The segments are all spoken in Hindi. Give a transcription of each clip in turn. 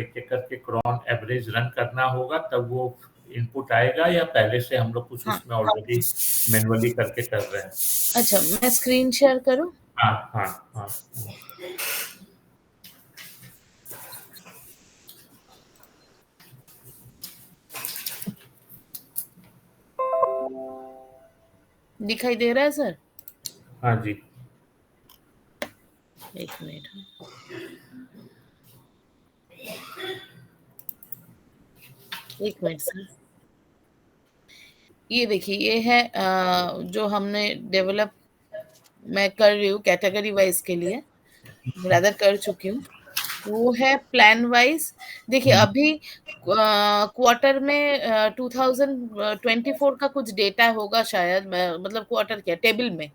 एक-एक करके क्रॉन एवरेज रन करना होगा, तब वो इनपुट आएगा, या पहले से हम लोग कुछ उसमें ऑलरेडी मैन्युअली करके कर रहे हैं? अच्छा, मैं स्क्रीन शेयर करूं? हाँ। दिखाई दे रहा है सर? हाँ जी। एक मिनट। एक मिनट सर। ये देखिए, ये है जो हमने डेवलप मैं कर रही हूँ कैटेगरी वाइज के लिए, रादर कर चुकी हूँ। वो है प्लान वाइज। देखिए अभी क्वार्टर में 2024 का कुछ डेटा होगा शायद, मतलब क्वार्टर क्या टेबल में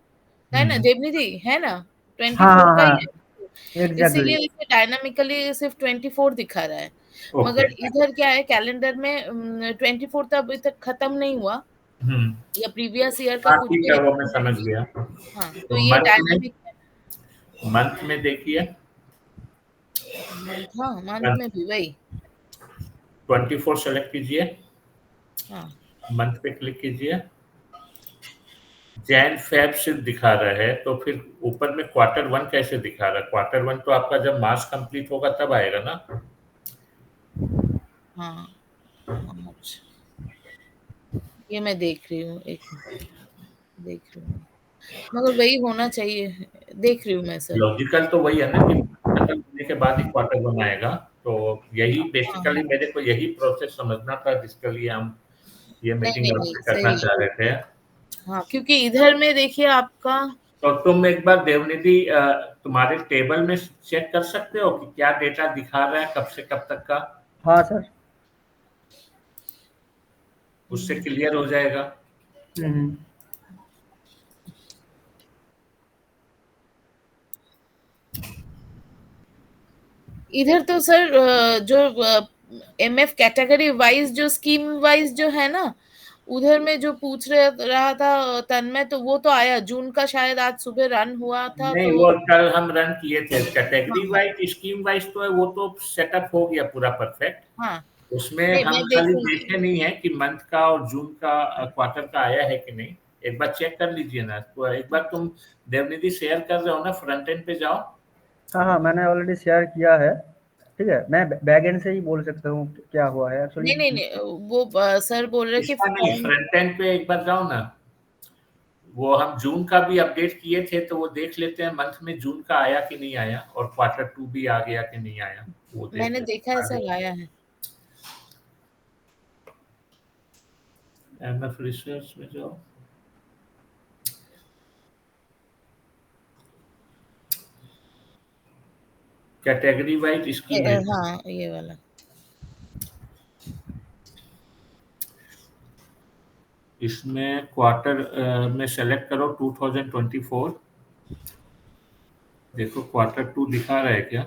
है ना देवनिधि, है ना? 24 का ही है, एग्जैक्टली। इसीलिए इसे डायनामिकली सिर्फ 24 दिखा रहा है। ओके। मगर इधर क्या है, कैलेंडर में 24 तो अभी तक खत्म नहीं हुआ, या प्रीवियस ईयर का कुछ ठीक भी है, वो मैं समझ है। गया। हाँ, तो तो ये डायनामिक है। मंथ में देखिए, मंथ में भी वही 24 सेलेक्ट कीजिए, हाँ। मंथ पे क्लिक कीजिए, जैन फेब सिर्फ दिखा रहा है, तो फिर ऊपर में क्वार्टर 1 कैसे दिखा रहा है? क्वार्टर 1 तो आपका जब मार्च कंप्लीट होगा तब आएगा ना? हाँ, अच्छा, ये मैं देख रही हूँ, एक देख रही हूँ, मगर वही होना चाहिए, देख रही हूँ मैं सर। लॉजिकल तो वही है ना कि खत्म होने के बाद ही क्वार्टर 1 आएगा, तो यही बेसिकली मेरे को यही प्रोसेस समझना था, जिसके लिए हम ये मीटिंग नहीं आपसे करना सही। चाह रहे थे। हाँ, क्योंकि इधर में देखिए आपका तो तुम एक बार देवनिधि तुम्हारे टेबल में चेक कर सकते हो कि क्या डेटा दिखा रहा है, कब से कब तक का? हाँ सर। उससे क्लियर हो जाएगा। इधर तो सर जो एमएफ कैटेगरी वाइज, जो स्कीम वाइज जो है ना, उधर में जो पूछ रहा था तन्मय, तो वो तो आया जून का, शायद आज सुबह रन हुआ था नहीं, तो। वो कल हम रन किए थे। कैटेगरी हाँ वाइज, स्कीम वाइज तो है, वो तो सेटअप हो गया पूरा परफेक्ट। हाँ, उसमें नहीं हम मैं खाली देखूंगी। देखे नहीं है कि मंथ का और जून का क्वार्टर का आया है कि नहीं। एक बार चेक कर लीजिए ना, तो एक बार तुम देवनिधि शेयर कर रहे हो ना, फ्रंट एंड पे जाओ। हाँ, मैंने ऑलरेडी शेयर किया है। ठीक है, मैं बैक एंड से ही बोल सकता हूँ क्या हुआ है एक्चुअली। नहीं, वो सर बोल रहे कि इसका नहीं, फ्रंट एंड पे एक बार जाओ ना। वो हम जून का भी अपडेट किए थे, तो वो देख लेते हैं मंथ में जून का आया कि नहीं आया, और क्वार्टर 2 भी आ गया कि नहीं आया, वो देख मैंने देखा है लेते सर, आया है। हैं। एमएफ रिसर्च में जाओ, कैटेगरी वाइज स्कीम है। हाँ, ये वाला इसमें क्वार्टर में सेलेक्ट करो 2024। देखो क्वार्टर 2 दिखा रहा है क्या?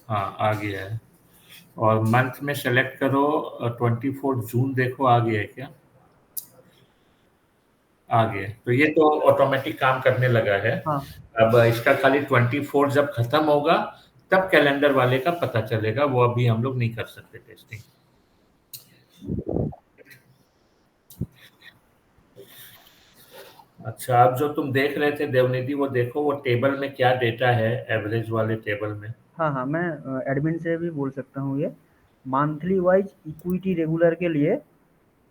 हाँ, आ गया है। और मंथ में सेलेक्ट करो 24 जून, देखो आ गया है क्या? आ गया है। तो ये तो ऑटोमेटिक काम करने लगा है। हाँ। अब इसका खाली 24 जब खत्म होगा तब कैलेंडर वाले का पता चलेगा, वो अभी हम लोग नहीं कर सकते टेस्टिंग। अच्छा, अब जो तुम देख रहे थे देवनिधि, वो देखो वो टेबल में क्या डेटा है, एवरेज वाले टेबल में। हाँ, मैं एडमिन से भी बोल सकता हूँ ये। मंथली वाइज इक्विटी रेगुलर के लिए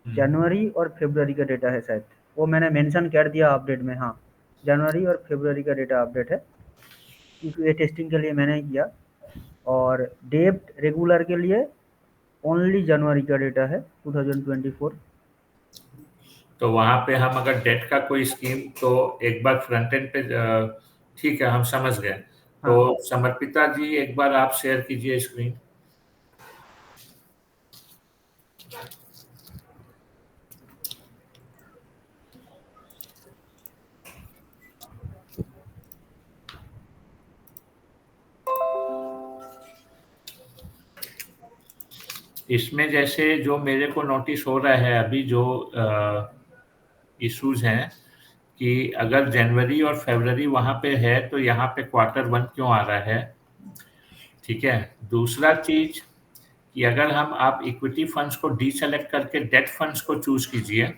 जनवरी और फरवरी का डेटा है शायद, वो मैंने मेंशन कर दिया अपडेट में। हाँ, जनवरी और फरवरी का डेटा अपडेट है, क्योंकि ये टेस्टिंग के लिए मैंने किया। और डेब्ट रेगुलर के लिए ओनली जनवरी का डेटा है 2024। तो वहां पे हम अगर डेट का कोई स्कीम, तो एक बार फ्रंट एंड पे ठीक है, हम समझ गए। तो हाँ। समर्पिता जी, एक बार आप शेयर कीजिए स्क्रीन। इसमें जैसे जो मेरे को नोटिस हो रहा है अभी, जो इश्यूज हैं, कि अगर जनवरी और फरवरी वहां पे है, तो यहाँ पे क्वार्टर 1 क्यों आ रहा है? ठीक है। दूसरा चीज, कि अगर आप इक्विटी फंड्स को डीसेलेक्ट करके डेट फंड्स को चूज कीजिए,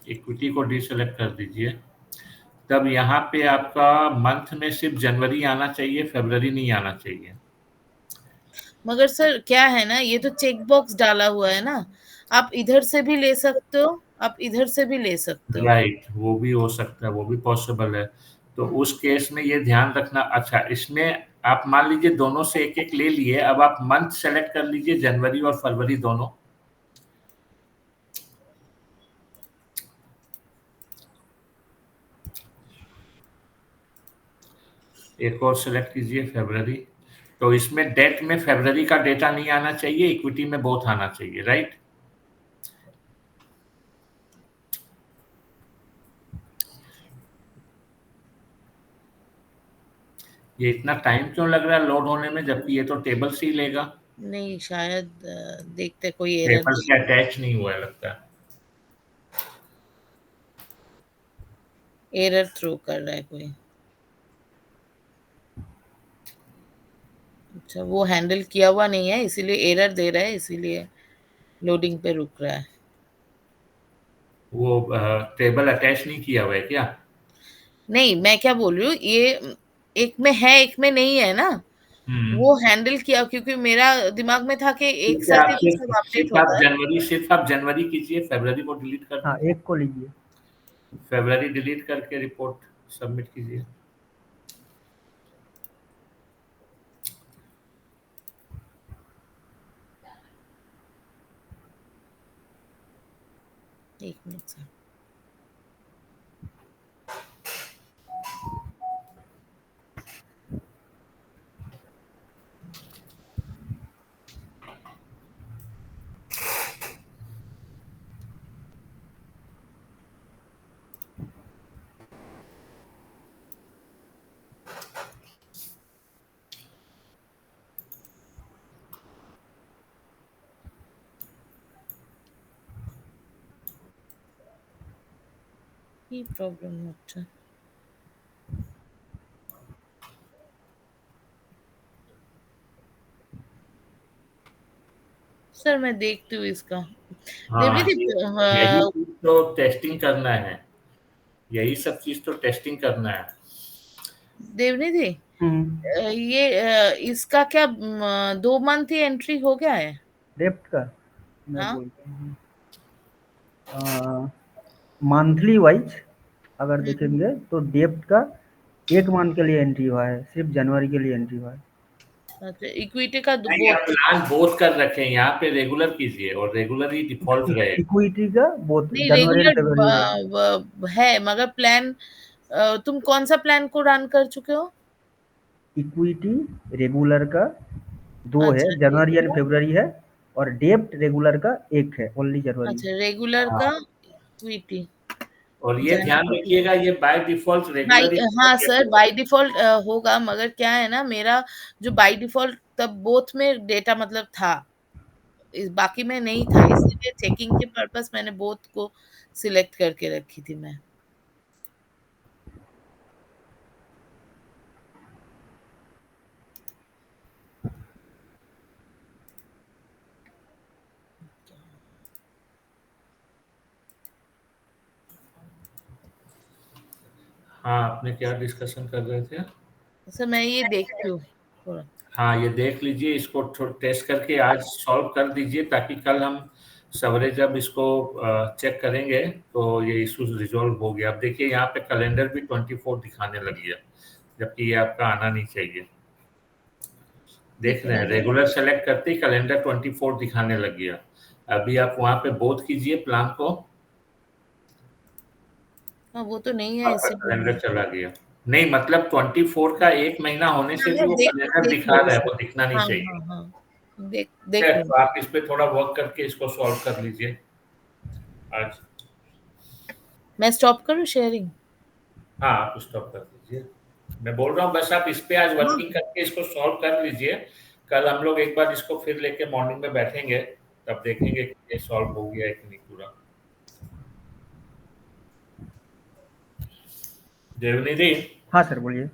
इक्विटी को डीसेलेक्ट कर दीजिए, तब यहाँ पे आपका मंथ में सिर्फ जनवरी आना चाहिए, फरवरी नहीं आना चाहिए। मगर सर क्या है ना, ये तो चेक बॉक्स डाला हुआ है ना, आप इधर से भी ले सकते हो, आप इधर से भी ले सकते हो। राइट, वो भी हो सकता है, वो भी पॉसिबल है। तो उस केस में ये ध्यान रखना। अच्छा, इसमें आप मान लीजिए दोनों से एक एक ले लिए, अब आप मंथ सेलेक्ट कर लीजिए, जनवरी और फरवरी दोनों। एक और सेलेक्ट कीजिए, फरवरी। तो इसमें डेट में फरवरी का डेटा नहीं आना चाहिए, इक्विटी में बोथ आना चाहिए, राइट। ये इतना टाइम क्यों लग रहा है लोड होने में, जबकि ये तो टेबल से ही लेगा। नहीं शायद देखते कोई एरर टेबल से अटैच नहीं हुआ है लगता है। एरर थ्रो कर रहा है कोई। अच्छा, वो हैंडल किया हुआ नहीं है इसीलिए एरर दे रहा है, इसीलिए लोडिंग पे रुक रहा है। वो टेबल अटैच नहीं किया हुआ है क्या? नहीं, मैं क्या बोल रही हूँ, ये एक में है एक में नहीं है ना, हम्म। वो हैंडल किया, क्योंकि मेरा दिमाग में था कि एक ठीक है, साथ आप ही सिर्फ सब अपडेट सिर्फ आप होता है। जनवरी सिर्फ आप जनवरी कीजिए, फरवरी को डिलीट कर हाँ, दें। एक को लीजिए। फरवरी डिलीट करके रिपोर्ट सबमिट कीजिए। एक मिनट सर। ये प्रॉब्लम होता। सर मैं देखती हूँ इसका। हाँ, देवनी यही दी, चीज तो टेस्टिंग करना है, यही सब चीज तो टेस्टिंग करना है। देवनी दी, हम्म। ये इसका क्या 2 मंथ ही एंट्री हो गया है? डेप्ट का मैं हाँ। बोलता हूँ, मंथली वाइज अगर हम्म। देखेंगे तो डेप्ट का 1 मंथ के लिए एंट्री हुआ है, सिर्फ जनवरी के लिए एंट्री हुआ है। अच्छा, इक्विटी का नहीं, आप बोथ। प्लान बोथ कर रखें, यहाँ पे रेगुलर कीजिए और रेगुलर ही डिफॉल्ट रहेगा। इक्विटी का बोथ नहीं, जनवरी एंड रेगुलर फरवरी है। है मगर प्लान, तुम कौन सा प्लान को रन कर चुके हो? इक्विटी रेगुलर का 2 है, अच्छा जनवरी एंड रेगुलर। फरवरी है, और डेप्ट रेगुलर का 1 है, ओनली जनवरी। अच्छा, रेगुलर हाँ, का इक्विटी और ये ध्यान जनवरी। रखिएगा, ये बाय डिफॉल्ट बाई रेगुलर ही हाँ होगा। सर, बाय डिफॉल्ट होगा, मगर क्या है ना, मेरा जो बाय डिफॉल्ट तब बोथ में डेटा मतलब था, इस बाकी में नहीं था, इसलिए चेकिंग के पर्पस मैंने बोथ को सिलेक्ट करके रखी थी मैं। हाँ, आपने क्या डिस्कशन कर रहे थे? सर मैं ये देखती हूँ थोड़ा। हाँ, ये देख लीजिए, इसको टेस्ट करके आज सॉल्व कर दीजिए, ताकि कल हम सवेरे जब इसको चेक करेंगे तो ये इशू रिजॉल्व हो गया। अब देखिए यहाँ पे कैलेंडर भी 24 दिखाने लग गया, जबकि ये आपका आना नहीं चाहिए। देख ठीक रहे हैं, है। रेगुलर सेलेक्ट करते ही कैलेंडर 24 दिखाने लग गया। अभी आप वहां पे बोथ कीजिए प्लान को, हाँ, वो तो नहीं है आपका इसीलिए। कैलेंडर चला गया। नहीं, मतलब 24 का 1 महीना होने हाँ से भी मैं वो कैलेंडर देख दिखा लूंगी रहा है, सर। वो दिखना नहीं हाँ चाहिए। हाँ हाँ, ठीक देख है, तो लूंगी। आप इस पे थोड़ा वर्क करके इसको सॉल्व कर लीजिए आज। मैं स्टॉप करूँ शेयरिंग? हाँ, आप स्टॉप कर दीजिए। मैं बोल रहा हूँ बस आप इस पे आज हाँ। वर्किंग करके इसको सॉल्व कर लीजिए। कल हम लोग एक बार इसको फिर लेके मॉर्निंग में बैठेंगे, तब देखेंगे कि ये सॉल्व हो गया है कि नहीं पूरा। देवनिधि, हाँ सर, बोलिए।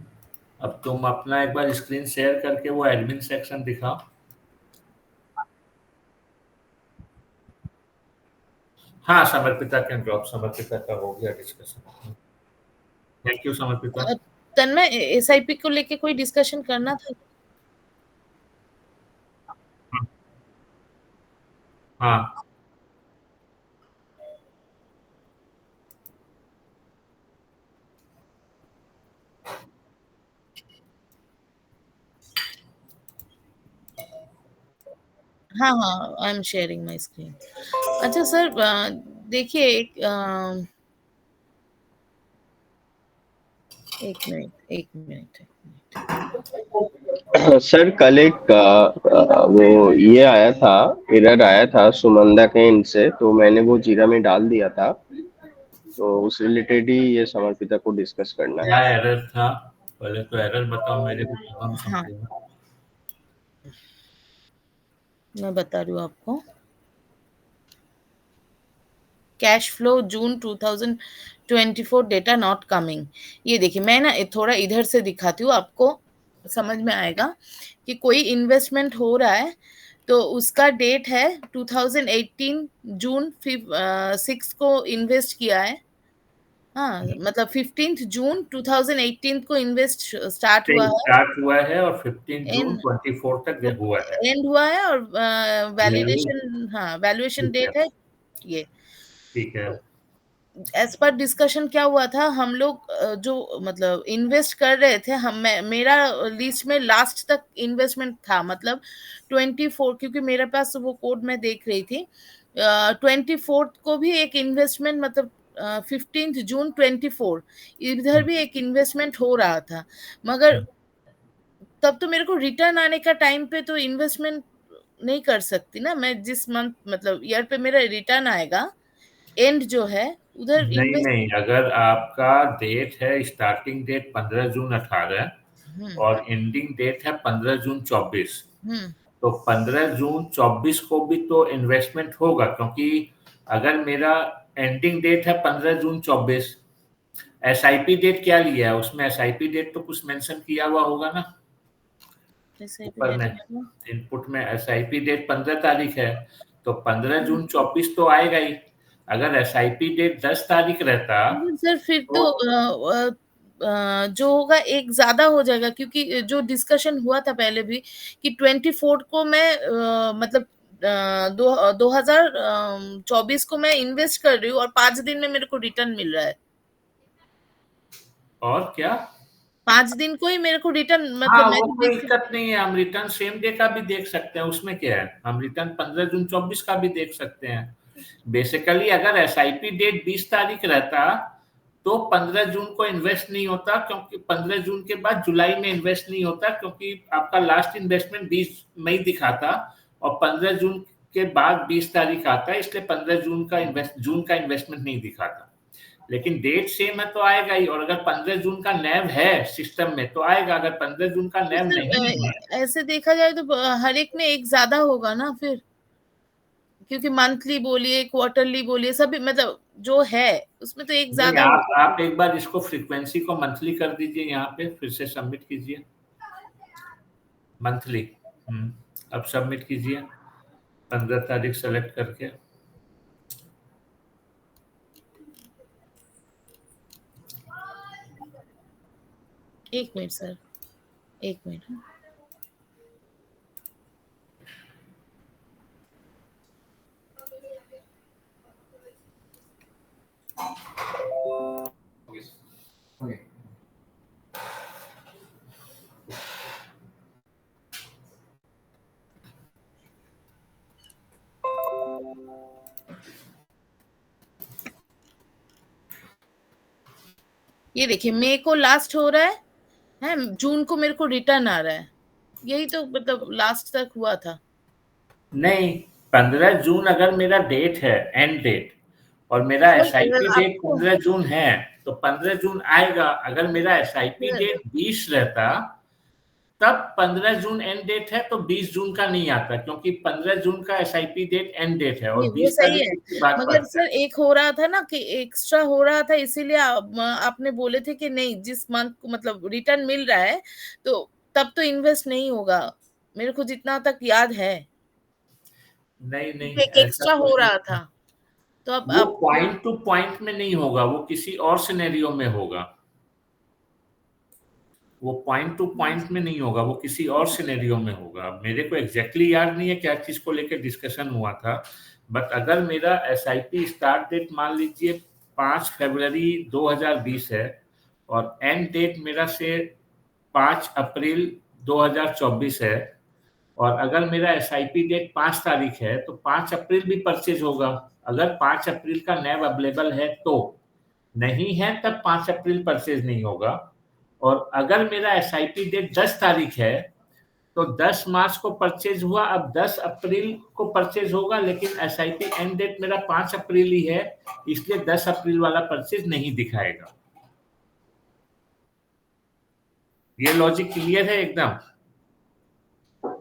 अब तुम अपना एक बार स्क्रीन शेयर करके वो एडमिन सेक्शन दिखाओ। हाँ, समर्पिता कैन ड्रॉप, समर्पिता का हो गया discussion. Thank you Samarpita. Tanmay, SIP को लेके कोई डिस्कशन करना था? हाँ, हाँ हाँ, I am sharing my screen. अच्छा सर, देखिए एक मिनट। सर कल एक वो ये आया था, एरर आया था सुमंदा के एंड से, तो मैंने वो जीरा में डाल दिया था, तो उस रिलेटेड ही ये समर्पिता को डिस्कस करना क्या है। एरर था? पहले तो एरर बताओ मेरे को, तो हम हाँ, समझेंगे। मैं बता रही हूँ आपको। Cash flow June 2024 data not coming. ये देखिए, मैं ना थोड़ा इधर से दिखाती हूँ, आपको समझ में आएगा कि कोई इन्वेस्टमेंट हो रहा है तो उसका डेट है 2018 जून 6 को इन्वेस्ट किया है। हाँ, मतलब 15 जून 2018 को इन्वेस्ट स्टार्ट हुआ है, स्टार्ट हुआ है और 15 जून एंड 24 तक हुआ है। एंड हुआ है, और नहीं, वैलिडेशन, हाँ, वैल्यूएशन ठीक है, डेट है ये। ठीक है। एज पर डिस्कशन क्या हुआ था, हम लोग जो मतलब इन्वेस्ट कर रहे थे, मेरा लिस्ट में लास्ट तक इन्वेस्टमेंट था, मतलब 24, क्योंकि मेरे पास वो कोड मैं देख रही थी। 24 को भी एक इन्वेस्टमेंट, मतलब 15 जून 24 इधर भी एक इन्वेस्टमेंट हो रहा था, मगर तब तो मेरे को रिटर्न आने का टाइम पे तो इन्वेस्टमेंट नहीं कर सकती ना मैं, जिस मंथ मतलब ईयर पे मेरा रिटर्न आएगा, एंड जो है उधर नहीं इन्वेस्ट। नहीं, अगर आपका डेट है, स्टार्टिंग डेट 15 जून 18 हम्म और एंडिंग डेट है 15 जून 24, हम्म तो 15 जून 24 को भी तो इन्वेस्टमेंट होगा, क्योंकि अगर मेरा एंडिंग डेट है 15 जून 24, एसआईपी डेट क्या लिया है उसमें? एसआईपी डेट तो कुछ मेंशन किया हुआ होगा ना ऐसे भी ऊपर डेट में, मतलब। इनपुट में एसआईपी डेट 15 तारीख है, तो 15 जून 24 तो आएगा ही। अगर एसआईपी डेट 10 तारीख रहता लेकिन सर फिर तो तो, जो होगा एक ज्यादा हो जाएगा, क्योंकि जो डिस्कशन हुआ था पहले भी कि 24 को मैं मतलब 2024 को मैं इन्वेस्ट कर रही हूँ और 5 दिन में मेरे को रिटर्न मिल रहा है। और क्या? 5 दिन को ही मेरे को रिटर्न, मतलब हाँ, वो मैंने कोई देख। दिक्कत नहीं है, हम रिटर्न सेम डे का भी देख सकते हैं, उसमें क्या है, हम रिटर्न 15 जून 24 का भी देख सकते हैं। बेसिकली अगर एसआईपी डेट 20 तारीख रहता तो 15 जून को इन्वेस्ट नहीं होता, क्योंकि 15 जून के बाद जुलाई में इन्वेस्ट नहीं होता, क्योंकि आपका लास्ट इन्वेस्टमेंट 20 मई दिखाता और 15 जून के बाद 20 तारीख आता है, इसलिए 15 जून का इन्वेस्टमेंट नहीं दिखाता। लेकिन डेट सेम है तो आएगा ही, और अगर 15 जून का नैव है सिस्टम में तो आएगा, अगर 15 जून का तो नैव नहीं है। सर ऐसे देखा जाए तो हर एक में एक ज्यादा होगा ना फिर, क्योंकि मंथली बोलिए, क्वार्टरली बोलिए, सभी मतलब जो है उसमें तो एक नहीं, ज्यादा होगा। आप एक बार इसको फ्रीक्वेंसी को मंथली कर दीजिए, यहाँ पे फिर से सबमिट कीजिए मंथली। अब सबमिट कीजिए 15 तारीख सेलेक्ट करके। एक मिनट सर, एक मिनट, हाँ। ये देखिए, मई को लास्ट हो रहा है, जून को मेरे को रिटर्न आ रहा है, यही तो मतलब लास्ट तक हुआ था। नहीं, 15 जून अगर मेरा डेट है, एंड डेट, और मेरा सर एसआईपी डेट आपको 15 जून है, तो 15 जून आएगा। अगर मेरा एसआईपी सर, डेट 20 रहता तब 15 जून एंड डेट है तो 20 जून का नहीं आता, क्योंकि 15 जून का एसआईपी डेट एंड डेट है और नहीं वो 20 सही तारीख है, के बाद मगर पड़ता सर है। एक हो रहा था ना कि एक्स्ट्रा हो रहा था, इसीलिए आपने बोले थे कि नहीं जिस मंथ को मतलब रिटर्न मिल रहा है तो तब तो इन्वेस्ट नहीं होगा, मेरे को जितना तक याद है नहीं नहीं, एक ऐसा एक्स्ट्रा कुछ हो नहीं। रहा था। तो अब वो आप पॉइंट टू पॉइंट में नहीं होगा, वो किसी और सिनेरियो में होगा। वो पॉइंट टू पॉइंट में नहीं होगा, वो किसी और सिनेरियो में होगा। मेरे को एग्जैक्टली याद नहीं है क्या चीज को लेकर डिस्कशन हुआ था, बट अगर मेरा एसआईपी स्टार्ट डेट मान लीजिए 5 फरवरी 2020 है और एंड डेट मेरा से 5 अप्रैल 2024 है, और अगर मेरा एसआईपी डेट 5 तारीख है तो 5 अप्रैल भी परचेज होगा। अगर 5 अप्रैल का नैव अवेलेबल है तो, नहीं है तब 5 अप्रैल परचेज नहीं होगा। और अगर मेरा एसआईपी डेट 10 तारीख है तो 10 मार्च को परचेज हुआ, अब 10 अप्रैल को परचेज होगा, लेकिन एसआईपी एंड डेट मेरा 5 अप्रैल ही है, इसलिए 10 अप्रैल वाला परचेज नहीं दिखाएगा। ये लॉजिक क्लियर है एकदम?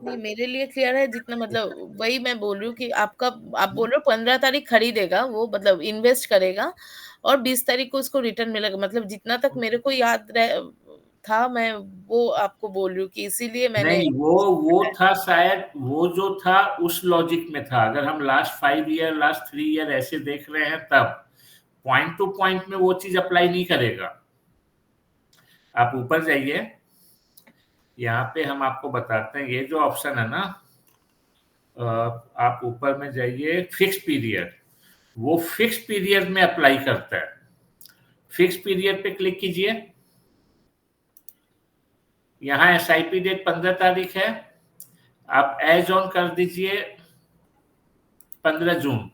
नहीं मेरे लिए क्लियर है, जितना मतलब वही मैं बोल रही हूँ कि आपका आप बोल रहे हो 15 तारीख खरीदेगा वो, मतलब इन्वेस्ट करेगा और 20 तारीख को उसको रिटर्न मिलेगा, मतलब जितना तक मेरे को याद था मैं वो आपको बोल रही हूँ कि इसीलिए मैंने नहीं, वो था शायद, वो जो था उस लॉजिक में था। अगर हम लास्ट 5 ईयर लास्ट 3 ईयर ऐसे देख रहे हैं तब पॉइंट टू पॉइंट में वो चीज अप्लाई नहीं करेगा। आप ऊपर जाइए, यहाँ पे हम आपको बताते हैं, ये जो ऑप्शन है ना, आप ऊपर में जाइए, फिक्स पीरियड, वो फिक्स पीरियड में अप्लाई करता है। फिक्स पीरियड पे क्लिक कीजिए, यहाँ एसआईपी डेट 15 तारीख है, आप एज ऑन कर दीजिए 15 जून।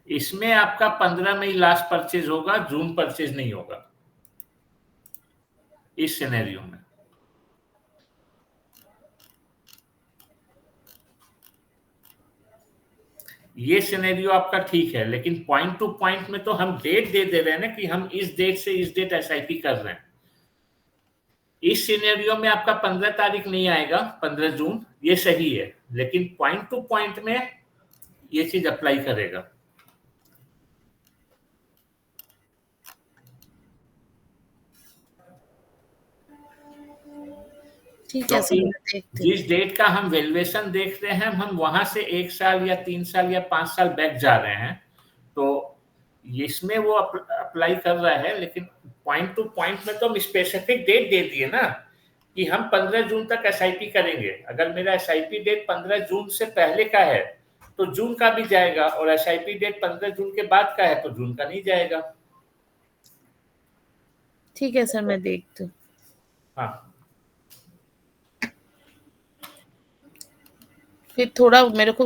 इसमें आपका 15 में ही लास्ट परचेज होगा, जून परचेज नहीं होगा इस सिनेरियो में। ये सिनेरियो आपका ठीक है, लेकिन पॉइंट टू पॉइंट में तो हम डेट दे रहे हैं ना कि हम इस डेट से इस डेट एसआईपी कर रहे हैं। इस सिनेरियो में आपका 15 तारीख नहीं आएगा, 15 जून, ये सही है, लेकिन पॉइंट टू पॉइंट में ये चीज अप्लाई करेगा। ठीक है सर, क्योंकि मैं देखती हूँ। जिस डेट का हम वैल्यूएशन देख रहे हैं, हम वहां से 1 साल या 3 साल या 5 साल बैक जा रहे हैं, तो इसमें वो अप्लाई कर रहा है। लेकिन पॉइंट टू पॉइंट में तो हम स्पेसिफिक डेट दे दिए ना कि हम 15 जून तक एसआईपी करेंगे। अगर मेरा एसआईपी डेट 15 जून से पहले का है तो जून का भी जाएगा, और एसआईपी डेट 15 जून के बाद का है तो जून का नहीं जाएगा। ठीक है सर, मैं देखती हूँ। हाँ, फिर थोड़ा मेरे को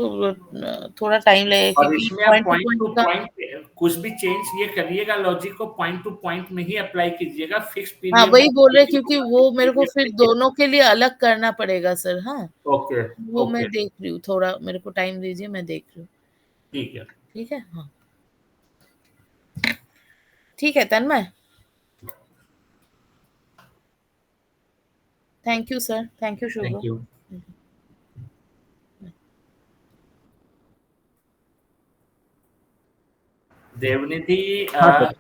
थोड़ा टाइम लगेगा और क्योंकि इसमें आप point two point two point का। पॉइंट कुछ भी चेंज ये करिएगा, लॉजिक को पॉइंट टू पॉइंट में ही अप्लाई कीजिएगा, फिक्स हाँ पीरियड में वही बोल रहे, अप्लाई क्योंकि होगा, वो फिक्स मेरे को पीरियड फिर में। दोनों के लिए अलग करना पड़ेगा सर। हाँ ओके वो मैं ओके, देख रही हूँ, थोड़ा मेरे को टाइम दीजिए, मैं देख रही हूँ। ठीक है। ठीक है, हाँ ठीक है Tanmay, thank you sir, thank you thank Shubh. You. Devnidhi, हाँ सर।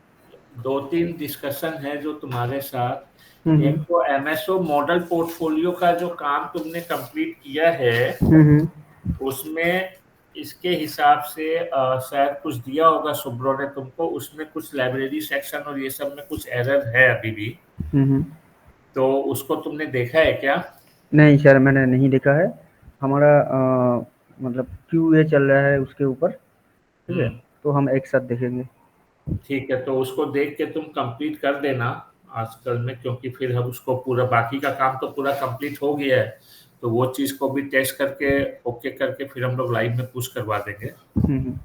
2-3 डिस्कशन है जो तुम्हारे साथ। एक हम्म तो एमएसओ मॉडल पोर्टफोलियो का जो काम तुमने कंप्लीट किया है, हम्म। उसमें इसके हिसाब से शायद कुछ दिया होगा सुब्रो ने तुमको, उसमें कुछ लाइब्रेरी सेक्शन और ये सब में कुछ एरर है अभी भी, हम्म। तो उसको तुमने देखा है क्या? नहीं सर, मैंने नहीं देखा है। हमारा मतलब क्यूए चल रहा है उसके ऊपर, ठीक है, तो हम एक साथ देखेंगे। ठीक है, तो उसको देख के तुम कंप्लीट कर देना आजकल में, क्योंकि फिर हम उसको पूरा, बाकी का काम तो पूरा कंप्लीट हो गया है, तो वो चीज को भी टेस्ट करके ओके करके फिर हम लोग लाइव में पुश करवा देंगे। हम्म।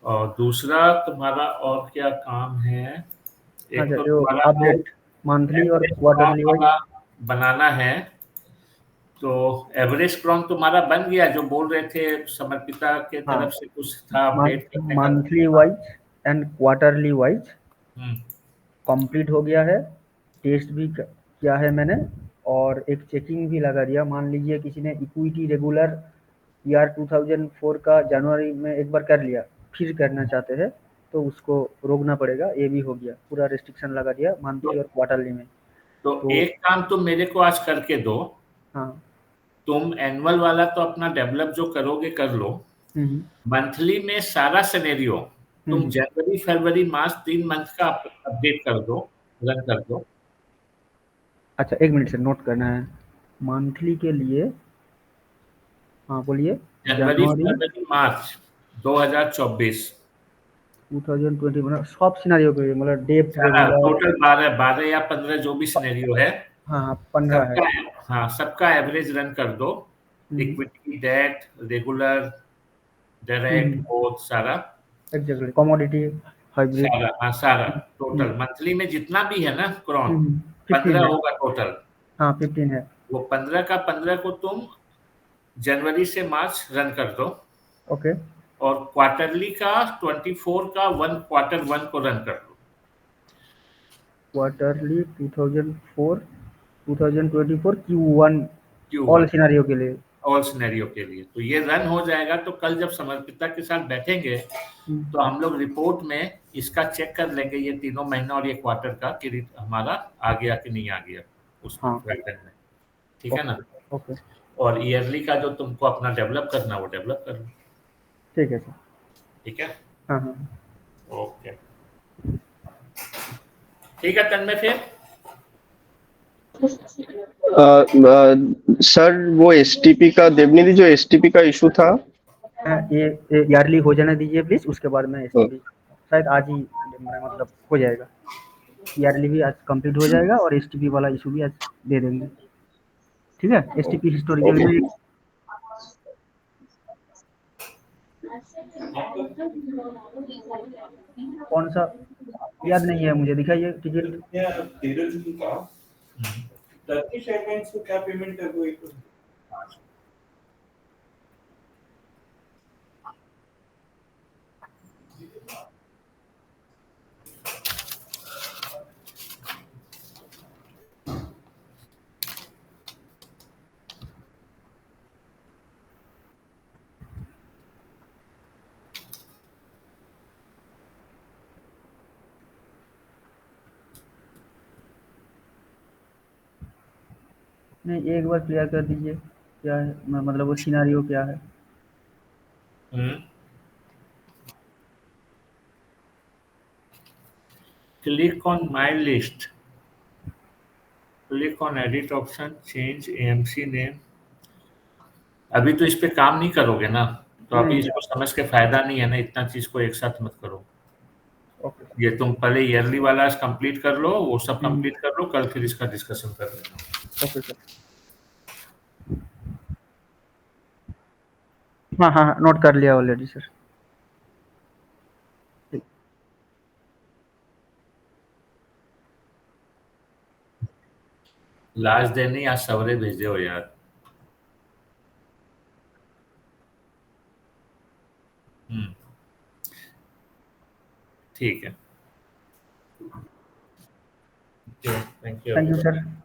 और दूसरा तुम्हारा और क्या काम है? हाँ एक सर, तो जो तुम्हारा वो अपडेट मंथली और एवरेज क्वार्टरली वाइज। वाला बनाना है, तो एवरेज क्रॉन तुम्हारा बन गया, जो बोल रहे थे समर्पिता के हाँ, तरफ से कुछ था अपडेट करने का मंथली तुम्हारा। Wise and quarterly wise hmm, complete हो गया है। टेस्ट भी किया है मैंने, और एक चेकिंग भी लगा दिया। मान लीजिए किसी ने इक्विटी रेगुलर ईआर 2004 का जनवरी में एक बार कर लिया, फिर करना चाहते हैं तो उसको रोकना पड़ेगा। ये भी हो गया, पूरा रिस्ट्रिक्शन लगा दिया मंथली और क्वार्टरली में। तो एक काम तुम मेरे को आज करके दो, हाँ। तुम एनुअल वाला तो अपना डेवलप जो करोगे कर लो, मंथली में सारा सिनेरियो तुम जनवरी फरवरी मार्च 3 मंथ का अपडेट कर दो, रन कर दो। अच्छा, एक मिनट से नोट करना है। मंथली के लिए, हाँ बोलिए। जनवरी फरवरी मार्च 2024 2020 मतलब सब सिनेरियो के लिए, मतलब डेप्ट रेगुलर टोटल 12 या 15 जो भी सिनेरियो है, हाँ 15 है। हाँ सबका एवरेज रन कर दो, equity debt regular direct both सारा एग्जैक्टली, कमोडिटी हाइब्रिड सारा, हाँ सारा टोटल मंथली में जितना भी है ना क्रॉन 15 15 है। होगा टोटल। हाँ 15 है। वो 15 का 15 को तुम जनवरी से मार्च रन कर दो, ओके। और क्वार्टरली का 24 का 1 क्वार्टर 1 को रन कर दो। Quarterly 2004 2024 Q1 Q1 all scenario के लिए। ऑल सिनेरियो के लिए तो ये रन हो जाएगा। तो कल जब समर्पिता के साथ बैठेंगे तो हम लोग रिपोर्ट में इसका चेक कर लेंगे, ये 3 महीना और ये क्वार्टर का, कि हमारा आ गया कि नहीं आ गया उस पैटर्न में, ठीक है ना। ओके। और ईयरली का जो तुमको अपना डेवलप करना वो डेवलप कर लो। ठीक है सर। ठीक है। हाँ हाँ ओके ठीक है तन्मय। फिर सर वो एसटीपी का, देवनिधि जो एसटीपी का इशू था, ये यारली हो जाने दीजिए प्लीज, उसके बाद में एसटीपी शायद आज ही मतलब हो जाएगा। यारली भी आज कंप्लीट हो जाएगा और एसटीपी वाला इशू भी आज दे देंगे। ठीक है। एसटीपी हिस्टोरिकल में कौन सा याद नहीं है मुझे, दिखाइए टिकट। टर्किश एयरलाइंस को क्या पेमेंट है वो एक नहीं, एक बार क्लियर कर दीजिए क्या है, मतलब वो सिनेरियो क्या है। Click on my list, click on edit option, change AMC name. अभी तो इस पे काम नहीं करोगे ना, तो अभी इसको समझ के फायदा नहीं है ना, इतना चीज को एक साथ मत करो। ओके। ये तुम पहले ईयरली वाला कंप्लीट कर लो, वो सब कंप्लीट कर लो, कल फिर इसका डिस्कशन कर लेना। Okay sir. हाँ हाँ नोट कर लिया ऑलरेडी सर। लास्ट डे नहीं, आज सवरे भेजे हो यार। ठीक है। Thank you thank you sir.